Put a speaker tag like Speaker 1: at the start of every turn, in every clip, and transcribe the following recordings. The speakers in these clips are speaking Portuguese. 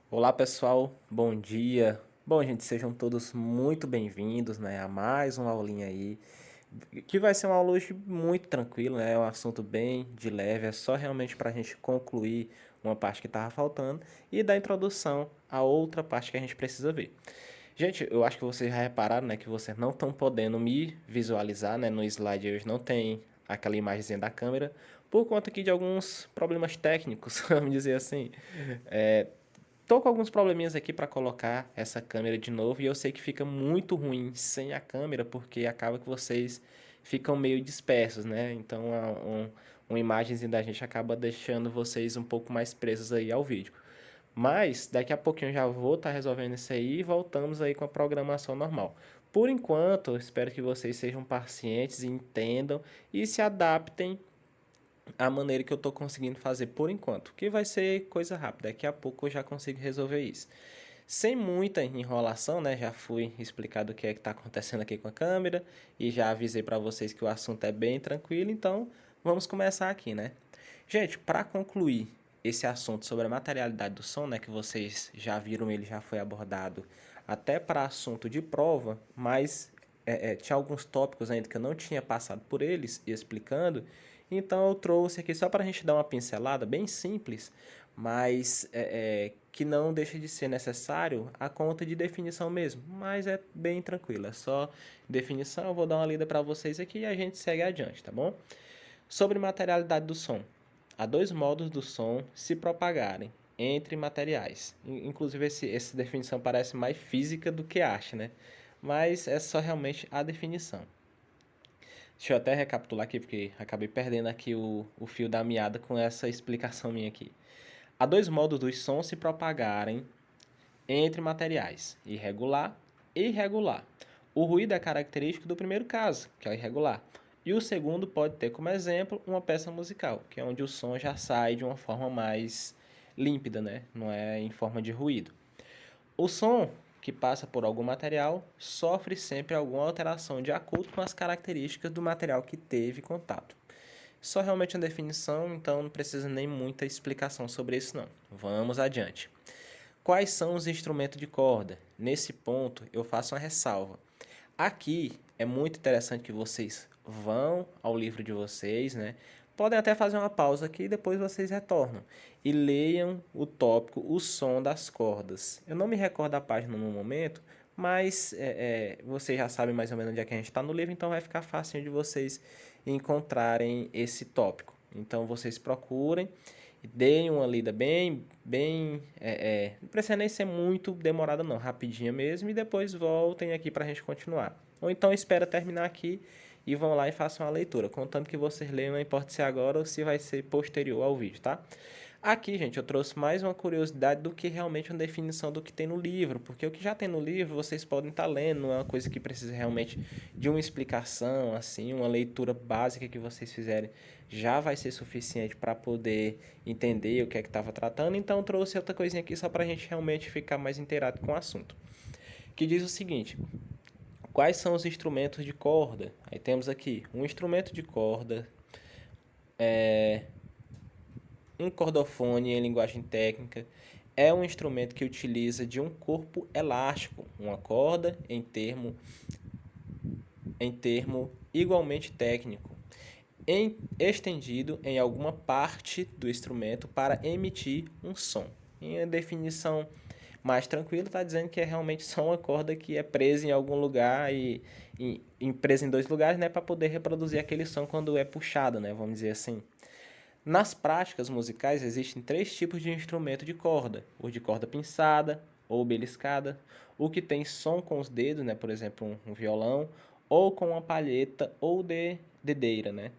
Speaker 1: Olá pessoal, bom dia. Bom, gente, sejam todos muito bem-vindos, né, a mais uma aulinha aí, que vai ser uma aula hoje muito tranquila, né, é um assunto bem de leve, é só realmente para a gente concluir uma parte que estava faltando e dar introdução a outra parte que a gente precisa ver. Gente, eu acho que vocês já repararam, né, que vocês não estão podendo me visualizar, né, no slide hoje não tem aquela imagenzinha da câmera, por conta aqui de alguns problemas técnicos, vamos dizer assim. Tô com alguns probleminhas aqui para colocar essa câmera de novo e eu sei que fica muito ruim sem a câmera porque acaba que vocês ficam meio dispersos, né? Então uma imagenzinha da gente acaba deixando vocês um pouco mais presos aí ao vídeo. Mas daqui a pouquinho eu já vou estar resolvendo isso aí e voltamos aí com a programação normal. Por enquanto, eu espero que vocês sejam pacientes e entendam e se adaptem a maneira que eu estou conseguindo fazer por enquanto, que vai ser coisa rápida. Daqui a pouco eu já consigo resolver isso. Sem muita enrolação, né? Já fui explicado o que é que está acontecendo aqui com a câmera e já avisei para vocês que o assunto é bem tranquilo, então vamos começar aqui, né? Gente, para concluir esse assunto sobre a materialidade do som, né, que vocês já viram, ele já foi abordado até para assunto de prova, mas tinha alguns tópicos ainda que eu não tinha passado por eles e explicando, então eu trouxe aqui só para a gente dar uma pincelada bem simples, mas que não deixa de ser necessário a conta de definição mesmo, mas é bem tranquilo, é só definição, eu vou dar uma lida para vocês aqui e a gente segue adiante, tá bom? Sobre materialidade do som. Há dois modos do som se propagarem entre materiais. Inclusive, essa definição parece mais física do que arte, né? Mas é só realmente a definição. Deixa eu até recapitular aqui, porque acabei perdendo aqui o fio da meada com essa explicação minha aqui. Há dois modos dos sons se propagarem entre materiais: irregular e irregular. O ruído é característico do primeiro caso, que é o irregular. E o segundo pode ter como exemplo uma peça musical, que é onde o som já sai de uma forma mais límpida, né? Não é em forma de ruído. O som que passa por algum material sofre sempre alguma alteração de acordo com as características do material que teve contato. Só realmente uma definição, então não precisa nem muita explicação sobre isso não. Vamos adiante. Quais são os instrumentos de corda? Nesse ponto, eu faço uma ressalva. Aqui é muito interessante que vocês vão ao livro de vocês, né? Podem até fazer uma pausa aqui e depois vocês retornam. E leiam o tópico, o som das cordas. Eu não me recordo da página no momento, mas vocês já sabem mais ou menos onde é que a gente está no livro, então vai ficar fácil de vocês encontrarem esse tópico. Então vocês procurem, deem uma lida não precisa nem ser muito demorada não, rapidinha mesmo, e depois voltem aqui para a gente continuar. Ou então espera terminar aqui e vão lá e façam a leitura, contando que vocês leiam, não importa se é agora ou se vai ser posterior ao vídeo, tá? Aqui, gente, eu trouxe mais uma curiosidade do que realmente uma definição do que tem no livro, porque o que já tem no livro vocês podem estar lendo, não é uma coisa que precisa realmente de uma explicação, assim, uma leitura básica que vocês fizerem já vai ser suficiente para poder entender o que é que estava tratando, então eu trouxe outra coisinha aqui só para a gente realmente ficar mais inteirado com o assunto, que diz o seguinte: quais são os instrumentos de corda? Aí temos aqui um instrumento de corda, um cordofone em linguagem técnica, é um instrumento que utiliza de um corpo elástico, uma corda em termo igualmente técnico, estendido em alguma parte do instrumento para emitir um som. Em a definição mais tranquila, está dizendo que é realmente só uma corda que é presa em algum lugar e presa em dois lugares, né, para poder reproduzir aquele som quando é puxado, né, vamos dizer assim. Nas práticas musicais existem três tipos de instrumento de corda: o de corda pinçada ou beliscada, o que tem som com os dedos, né, por exemplo, um violão, ou com uma palheta ou dedeira, né,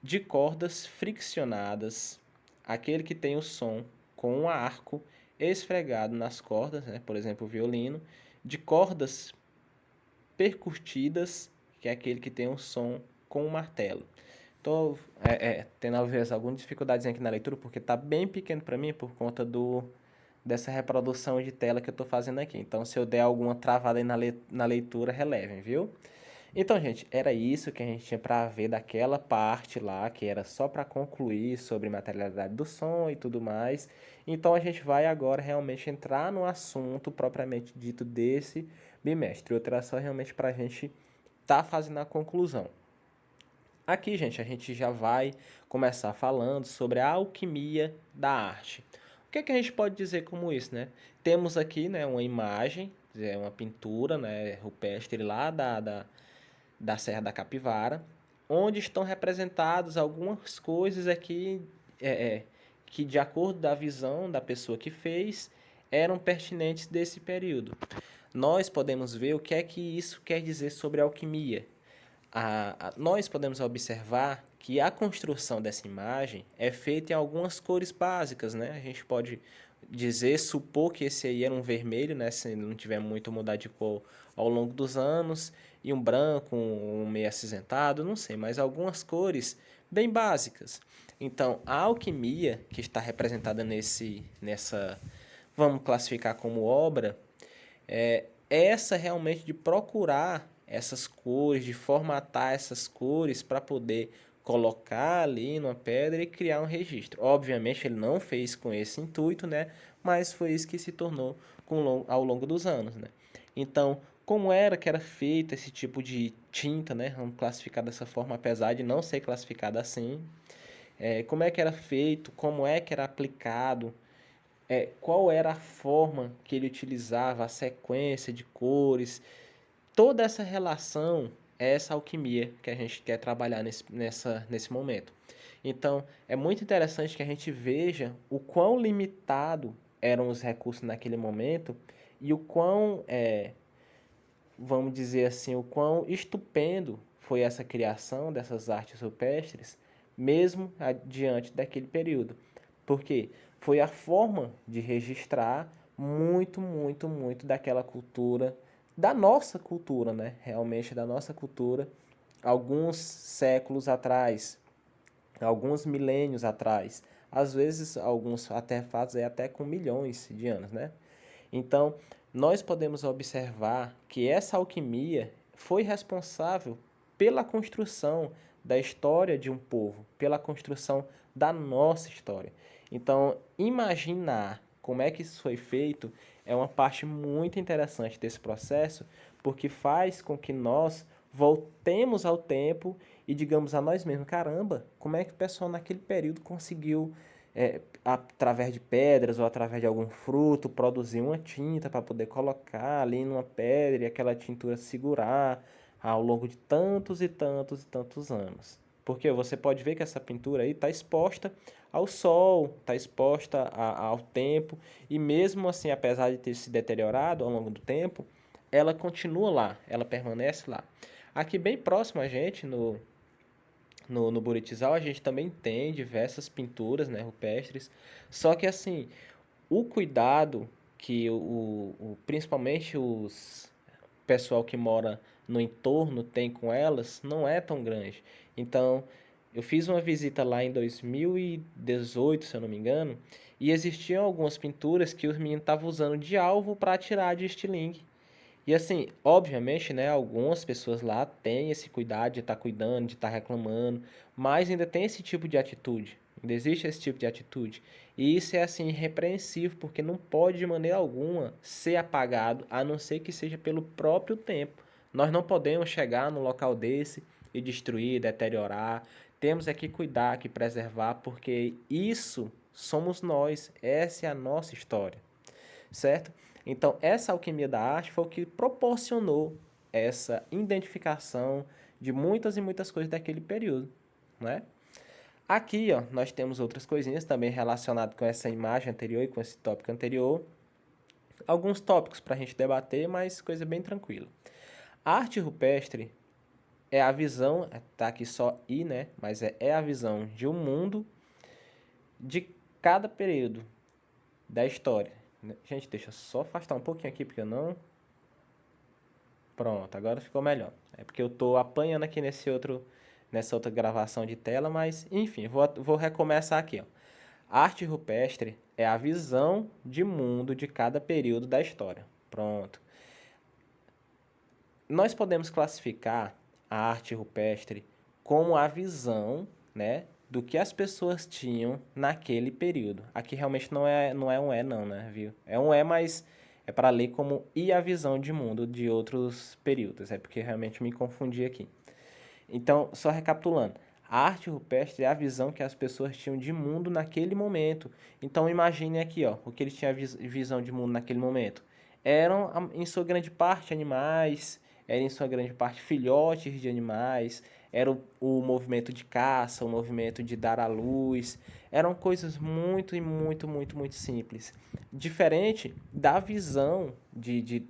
Speaker 1: de cordas friccionadas, aquele que tem o som com um arco esfregado nas cordas, né, por exemplo, o violino, de cordas percutidas, que é aquele que tem o som com um martelo. Estou tendo às vezes alguma dificuldade aqui na leitura porque está bem pequeno para mim por conta dessa reprodução de tela que eu estou fazendo aqui. Então, se eu der alguma travada aí na leitura, relevem, viu? Então, gente, era isso que a gente tinha para ver daquela parte lá, que era só para concluir sobre materialidade do som e tudo mais. Então, a gente vai agora realmente entrar no assunto propriamente dito desse bimestre. Outra era só realmente para a gente estar fazendo a conclusão. Aqui, gente, a gente já vai começar falando sobre a alquimia da arte. O que é que a gente pode dizer como isso, né? Temos aqui, né, uma imagem, uma pintura, né, rupestre lá da Serra da Capivara, onde estão representadas algumas coisas aqui que, de acordo da visão da pessoa que fez, eram pertinentes desse período. Nós podemos ver o que é que isso quer dizer sobre a alquimia. Nós podemos observar que a construção dessa imagem é feita em algumas cores básicas, né? A gente pode dizer, supor que esse aí era um vermelho, né? Se não tiver muito mudar de cor ao longo dos anos, e um branco, um meio acinzentado, não sei, mas algumas cores bem básicas. Então, a alquimia que está representada nessa, vamos classificar como obra, essa realmente de procurar essas cores, de formatar essas cores para poder colocar ali numa pedra e criar um registro. Obviamente ele não fez com esse intuito, né? Mas foi isso que se tornou ao longo dos anos, né? Então, como era que era feito esse tipo de tinta, né? Vamos classificar dessa forma, apesar de não ser classificada assim. Como é que era feito, como é que era aplicado, qual era a forma que ele utilizava, a sequência de cores, toda essa relação é essa alquimia que a gente quer trabalhar nesse momento. Então, é muito interessante que a gente veja o quão limitado eram os recursos naquele momento e o quão, vamos dizer assim, o quão estupendo foi essa criação dessas artes rupestres, mesmo diante daquele período. Porque foi a forma de registrar muito, muito, muito daquela cultura, da nossa cultura, né? Realmente da nossa cultura, alguns séculos atrás, alguns milênios atrás. Às vezes, alguns artefatos até com milhões de anos, né? Então, nós podemos observar que essa alquimia foi responsável pela construção da história de um povo, pela construção da nossa história. Então, imaginar como é que isso foi feito é uma parte muito interessante desse processo, porque faz com que nós voltemos ao tempo e digamos a nós mesmos, caramba, como é que o pessoal naquele período conseguiu através de pedras ou através de algum fruto, produzir uma tinta para poder colocar ali numa pedra e aquela tintura segurar ao longo de tantos e tantos e tantos anos. Porque você pode ver que essa pintura aí está exposta ao sol, está exposta ao tempo, e mesmo assim, apesar de ter se deteriorado ao longo do tempo, ela continua lá, ela permanece lá. Aqui bem próximo a gente, no Buritizal, a gente também tem diversas pinturas, né, rupestres, só que assim, o cuidado que principalmente os pessoal que mora no entorno tem com elas não é tão grande. Então, eu fiz uma visita lá em 2018, se eu não me engano, e existiam algumas pinturas que os meninos estavam usando de alvo para atirar de estilingue. E assim, obviamente, né, algumas pessoas lá têm esse cuidado de estar cuidando, de estar reclamando, mas ainda tem esse tipo de atitude. Ainda existe esse tipo de atitude. E isso é assim irrepreensível, porque não pode de maneira alguma ser apagado, a não ser que seja pelo próprio tempo. Nós não podemos chegar num local desse e destruir, deteriorar. Temos é que cuidar, que preservar, porque isso somos nós, essa é a nossa história, certo? Então, essa alquimia da arte foi o que proporcionou essa identificação de muitas e muitas coisas daquele período, né? Aqui, ó, nós temos outras coisinhas também relacionadas com essa imagem anterior e com esse tópico anterior. Alguns tópicos para a gente debater, mas coisa bem tranquila. A arte rupestre é a visão, tá aqui só I, né? Mas é a visão de um mundo de cada período da história. Gente, deixa eu só afastar um pouquinho aqui, porque eu não... Pronto, agora ficou melhor. É porque eu tô apanhando aqui nessa outra gravação de tela, mas enfim, vou recomeçar aqui, ó. A arte rupestre é a visão de mundo de cada período da história. Pronto. Nós podemos classificar a arte rupestre como a visão, né, do que as pessoas tinham naquele período. Aqui realmente não é um é não, né, viu? É um é, mas é para ler como e a visão de mundo de outros períodos. É porque realmente me confundi aqui. Então, só recapitulando, a arte rupestre é a visão que as pessoas tinham de mundo naquele momento. Então, imagine aqui, ó, o que eles tinham visão de mundo naquele momento. Eram, em sua grande parte, animais, eram, em sua grande parte, filhotes de animais, era o movimento de caça, o movimento de dar à luz. Eram coisas muito e muito, muito, muito simples. Diferente da visão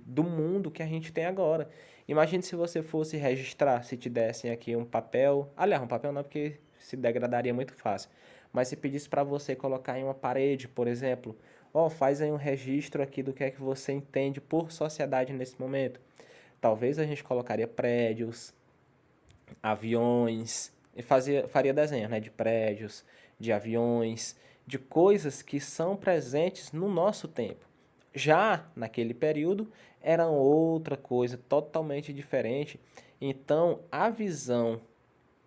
Speaker 1: do mundo que a gente tem agora. Imagine se você fosse registrar, se te dessem aqui um papel. Aliás, um papel não, porque se degradaria muito fácil. Mas se pedisse para você colocar em uma parede, por exemplo, ó, faz aí um registro aqui do que é que você entende por sociedade nesse momento. Talvez a gente colocaria prédios, aviões, e faria desenho, né, de prédios, de aviões, de coisas que são presentes no nosso tempo. Já naquele período era outra coisa totalmente diferente. Então, a visão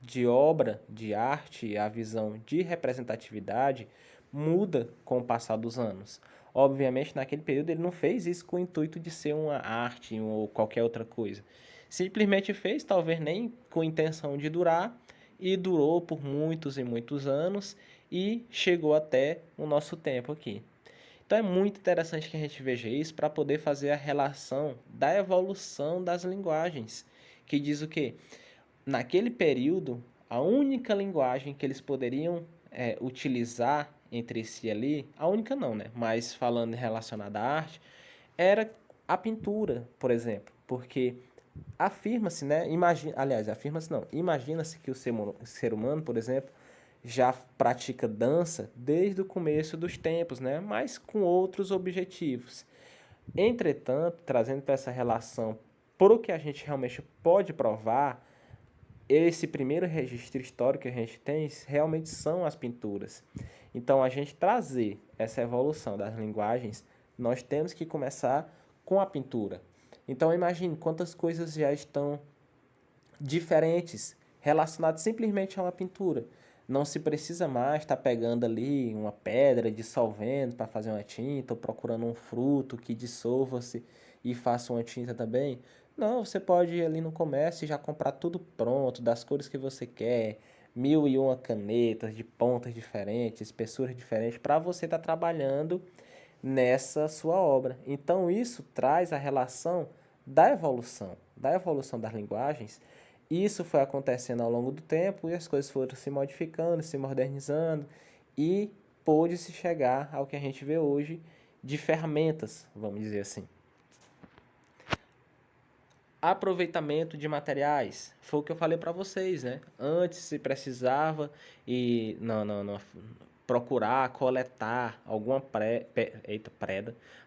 Speaker 1: de obra de arte, a visão de representatividade muda com o passar dos anos. Obviamente, naquele período ele não fez isso com o intuito de ser uma arte ou qualquer outra coisa. Simplesmente fez, talvez nem com intenção de durar, e durou por muitos e muitos anos e chegou até o nosso tempo aqui. Então é muito interessante que a gente veja isso para poder fazer a relação da evolução das linguagens, que diz o quê? Naquele período, a única linguagem que eles poderiam utilizar entre si ali, a única não, né? Mas falando relacionada à arte, era a pintura, por exemplo, porque afirma-se, né? Aliás, afirma-se não. Imagina-se que o ser humano, por exemplo, já pratica dança desde o começo dos tempos, né? Mas com outros objetivos. Entretanto, trazendo para essa relação para o que a gente realmente pode provar, esse primeiro registro histórico que a gente tem realmente são as pinturas. Então, a gente trazer essa evolução das linguagens, nós temos que começar com a pintura. Então, imagine quantas coisas já estão diferentes relacionadas simplesmente a uma pintura. Não se precisa mais estar pegando ali uma pedra, dissolvendo para fazer uma tinta, ou procurando um fruto que dissolva-se e faça uma tinta também. Não, você pode ir ali no comércio e já comprar tudo pronto, das cores que você quer, 1001 canetas de pontas diferentes, espessuras diferentes, para você estar trabalhando nessa sua obra. Então, isso traz a relação da evolução das linguagens. Isso foi acontecendo ao longo do tempo e as coisas foram se modificando, se modernizando e pôde-se chegar ao que a gente vê hoje de ferramentas, vamos dizer assim. Aproveitamento de materiais, foi o que eu falei para vocês, né? Antes se precisava e não, procurar coletar alguma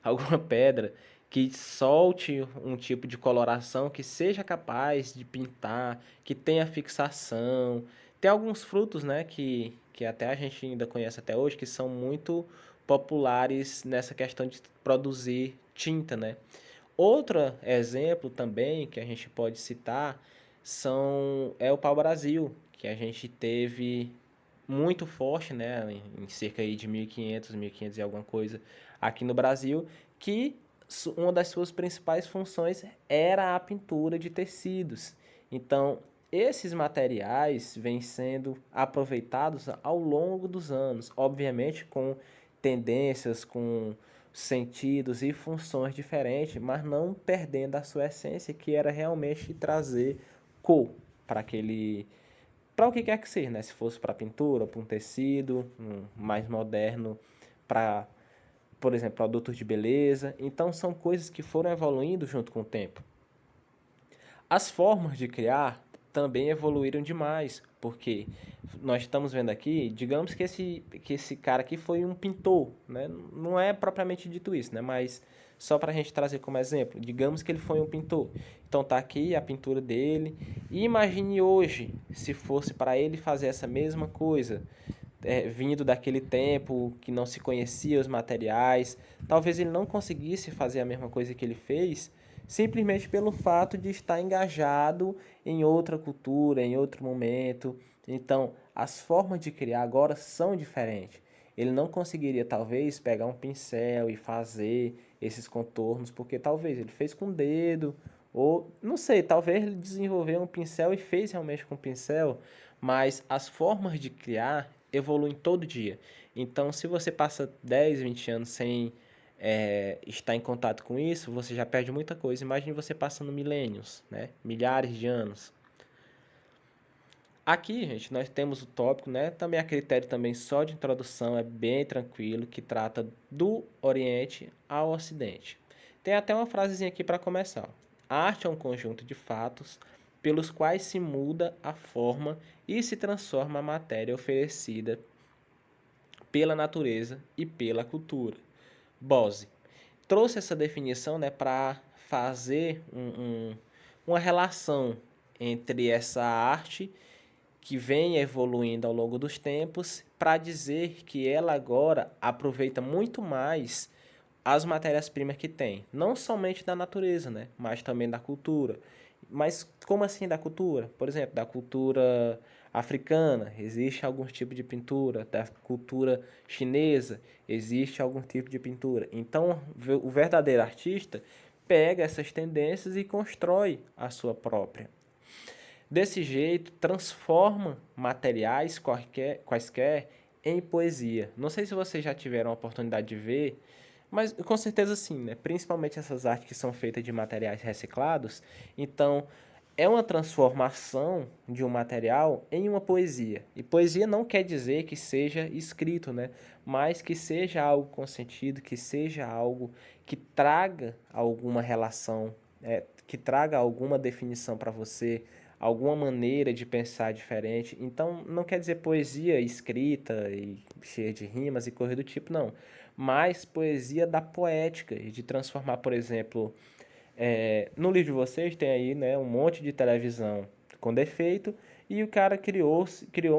Speaker 1: alguma pedra que solte um tipo de coloração que seja capaz de pintar, que tenha fixação. Tem alguns frutos, né, que até a gente ainda conhece até hoje, que são muito populares nessa questão de produzir tinta, né? Outro exemplo também que a gente pode citar é o pau-brasil, que a gente teve muito forte, né, em cerca aí de 1500, 1500 e alguma coisa aqui no Brasil, que uma das suas principais funções era a pintura de tecidos. Então, esses materiais vêm sendo aproveitados ao longo dos anos, obviamente com tendências, com sentidos e funções diferentes, mas não perdendo a sua essência, que era realmente trazer cor para para o que quer que seja, né? Se fosse para pintura, para um tecido mais moderno, para, por exemplo, produtos de beleza. Então são coisas que foram evoluindo junto com o tempo. As formas de criar também evoluíram demais, porque nós estamos vendo aqui, digamos que esse cara aqui foi um pintor, né? Não é propriamente dito isso, né? Mas só para a gente trazer como exemplo, digamos que ele foi um pintor. Então tá aqui a pintura dele. E imagine hoje, se fosse para ele fazer essa mesma coisa, vindo daquele tempo que não se conhecia os materiais, talvez ele não conseguisse fazer a mesma coisa que ele fez simplesmente pelo fato de estar engajado em outra cultura, em outro momento. Então, as formas de criar agora são diferentes. Ele não conseguiria, talvez, pegar um pincel e fazer esses contornos, porque talvez ele fez com o dedo, ou não sei, talvez ele desenvolveu um pincel e fez realmente com o pincel, mas as formas de criar evoluem todo dia. Então, se você passa 10, 20 anos sem estar em contato com isso, você já perde muita coisa. Imagine você passando milênios, né? Milhares de anos. Aqui, gente, nós temos o tópico, né? Também a critério também só de introdução, é bem tranquilo, que trata do Oriente ao Ocidente. Tem até uma frasezinha aqui para começar. A arte é um conjunto de fatos pelos quais se muda a forma e se transforma a matéria oferecida pela natureza e pela cultura. Bose trouxe essa definição, né, para fazer uma relação entre essa arte que vem evoluindo ao longo dos tempos, para dizer que ela agora aproveita muito mais as matérias-primas que tem, não somente da natureza, né, mas também da cultura. Mas como assim da cultura? Por exemplo, da cultura africana, existe algum tipo de pintura, da cultura chinesa, existe algum tipo de pintura. Então, o verdadeiro artista pega essas tendências e constrói a sua própria. Desse jeito, transforma materiais quaisquer em poesia. Não sei se vocês já tiveram a oportunidade de ver, mas com certeza sim, né? Principalmente essas artes que são feitas de materiais reciclados. Então, é uma transformação de um material em uma poesia. E poesia não quer dizer que seja escrito, né? Mas que seja algo com sentido, que seja algo que traga alguma relação, que traga alguma definição para você, alguma maneira de pensar diferente. Então, não quer dizer poesia escrita e cheia de rimas e coisa do tipo, não. Mas poesia da poética, e de transformar, por exemplo, no livro de vocês tem aí, né, um monte de televisão com defeito e o cara criou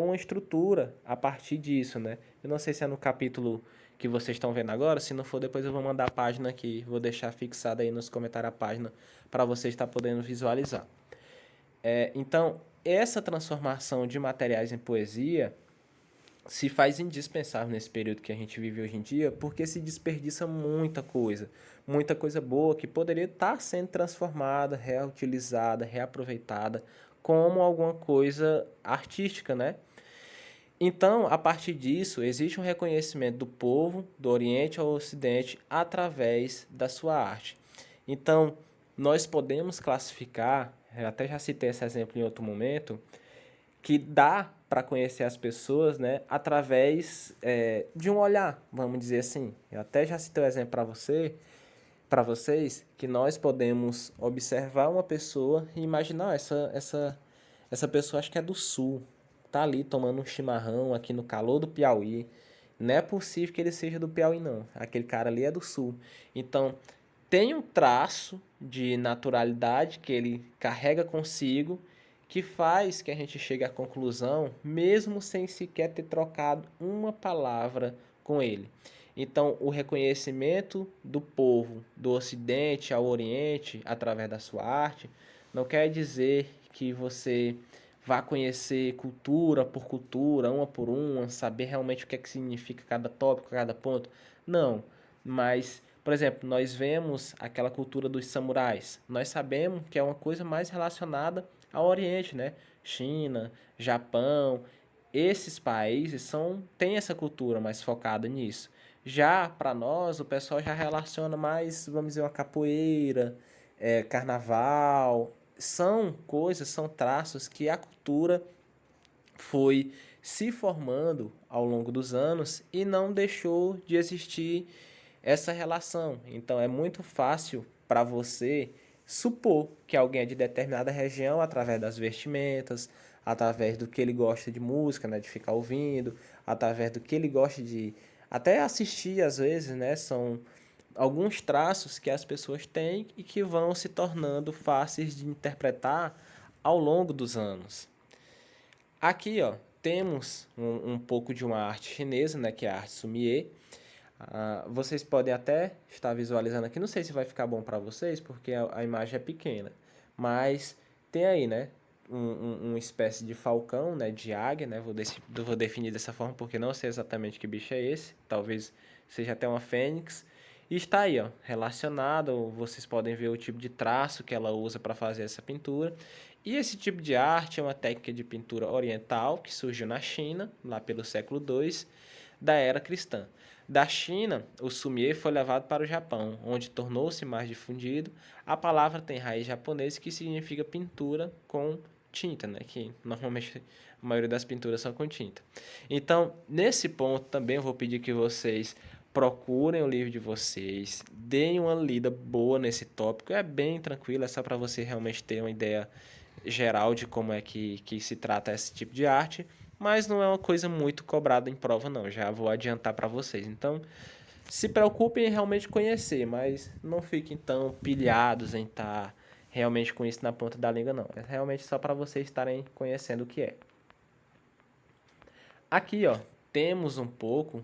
Speaker 1: uma estrutura a partir disso, né? Eu não sei se é no capítulo que vocês estão vendo agora, se não for depois eu vou mandar a página aqui, vou deixar fixada aí nos comentários a página para vocês estar podendo visualizar. Então, essa transformação de materiais em poesia se faz indispensável nesse período que a gente vive hoje em dia, porque se desperdiça muita coisa boa que poderia estar sendo transformada, reutilizada, reaproveitada como alguma coisa artística, né? Então, a partir disso, existe um reconhecimento do povo, do Oriente ao Ocidente, através da sua arte. Então, nós podemos classificar, eu até já citei esse exemplo em outro momento, que dá para conhecer as pessoas, né, através de um olhar, vamos dizer assim. Eu até já citei um exemplo para vocês, que nós podemos observar uma pessoa e imaginar, essa pessoa acho que é do sul, tá ali tomando um chimarrão aqui no calor do Piauí. Não é possível que ele seja do Piauí, não. Aquele cara ali é do sul. Então, tem um traço de naturalidade que ele carrega consigo que faz que a gente chegue à conclusão, mesmo sem sequer ter trocado uma palavra com ele. Então, o reconhecimento do povo do Ocidente ao Oriente através da sua arte não quer dizer que você vá conhecer cultura por cultura, uma por uma, saber realmente o que é que significa cada tópico, cada ponto. Não, mas, por exemplo, nós vemos aquela cultura dos samurais. Nós sabemos que é uma coisa mais relacionada ao Oriente, né? China, Japão, esses países têm essa cultura mais focada nisso. Já para nós, o pessoal já relaciona mais, vamos dizer, uma capoeira, carnaval. São coisas, são traços que a cultura foi se formando ao longo dos anos e não deixou de existir essa relação. Então é muito fácil para você supor que alguém é de determinada região através das vestimentas, através do que ele gosta de música, né, de ficar ouvindo, através do que ele gosta de até assistir às vezes, né, são alguns traços que as pessoas têm e que vão se tornando fáceis de interpretar ao longo dos anos. Aqui, ó, temos um pouco de uma arte chinesa, né, que é a arte Sumie. Vocês podem até estar visualizando aqui, não sei se vai ficar bom para vocês, porque a imagem é pequena, mas tem aí, né, uma espécie de falcão, né, de águia, né, vou definir dessa forma porque não sei exatamente que bicho é esse, talvez seja até uma fênix, e está aí, ó, relacionado, vocês podem ver o tipo de traço que ela usa para fazer essa pintura, e esse tipo de arte é uma técnica de pintura oriental que surgiu na China, lá pelo século II, da era cristã. Da China, o sumiê foi levado para o Japão, onde tornou-se mais difundido. A palavra tem raiz japonesa que significa pintura com tinta, né? Que normalmente a maioria das pinturas são com tinta. Então, nesse ponto também eu vou pedir que vocês procurem o livro de vocês, deem uma lida boa nesse tópico. É bem tranquilo, é só para você realmente ter uma ideia geral de como é que se trata esse tipo de arte, mas não é uma coisa muito cobrada em prova, não. Já vou adiantar para vocês. Então, se preocupem em realmente conhecer, mas não fiquem tão pilhados em estar realmente com isso na ponta da língua, não. É realmente só para vocês estarem conhecendo o que é. Aqui, ó, temos um pouco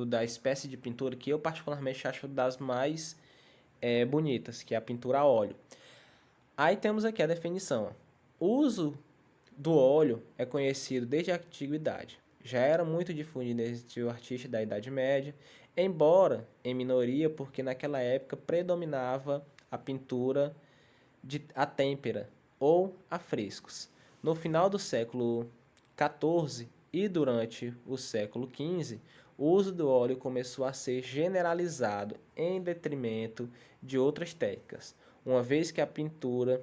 Speaker 1: da espécie de pintura que eu particularmente acho das mais bonitas, que é a pintura a óleo. Aí temos aqui a definição. O uso do óleo é conhecido desde a antiguidade. Já era muito difundido entre o artista da Idade Média, embora em minoria, porque naquela época predominava a pintura a têmpera ou a frescos. No final do século XIV e durante o século XV, o uso do óleo começou a ser generalizado em detrimento de outras técnicas, uma vez que a pintura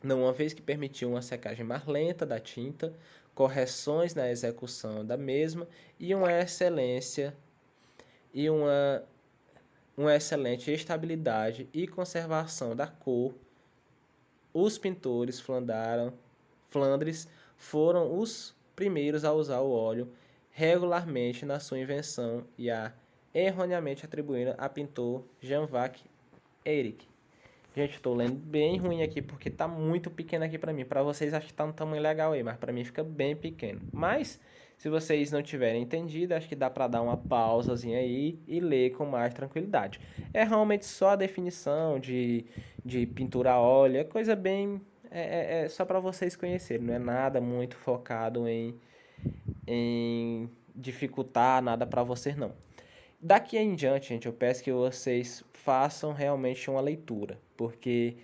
Speaker 1: não, uma vez que permitiu uma secagem mais lenta da tinta, correções na execução da mesma e uma excelente estabilidade e conservação da cor, os pintores Flandres foram os primeiros a usar o óleo regularmente na sua invenção e a erroneamente atribuindo a pintor Jean-Jacques Eyrick. Gente, estou lendo bem ruim aqui porque tá muito pequeno aqui para mim. Para vocês acho que tá um tamanho legal aí, mas para mim fica bem pequeno. Mas se vocês não tiverem entendido, acho que dá para dar uma pausazinha aí e ler com mais tranquilidade. É realmente só a definição de pintura a óleo, é coisa bem é só para vocês conhecerem, não é nada muito focado em dificultar nada para vocês não. Daqui em diante, gente, eu peço que vocês façam realmente uma leitura, porque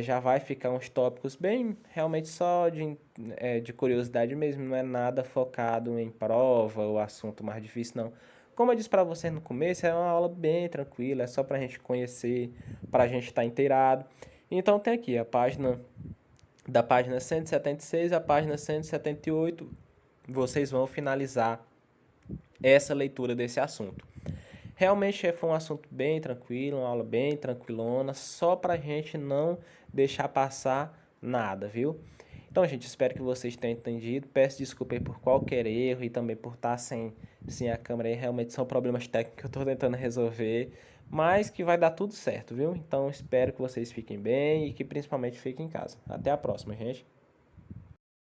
Speaker 1: já vai ficar uns tópicos bem realmente só de curiosidade mesmo, não é nada focado em prova ou assunto mais difícil, não. Como eu disse para vocês no começo, é uma aula bem tranquila, é só para a gente conhecer, para a gente estar inteirado. Então tem aqui a página, da página 176 à página 178, vocês vão finalizar essa leitura desse assunto. Realmente foi um assunto bem tranquilo, uma aula bem tranquilona, só pra gente não deixar passar nada, viu? Então, gente, espero que vocês tenham entendido. Peço desculpa aí por qualquer erro e também por estar sem a câmera aí. Realmente são problemas técnicos que eu estou tentando resolver, mas que vai dar tudo certo, viu? Então, espero que vocês fiquem bem e que principalmente fiquem em casa. Até a próxima, gente.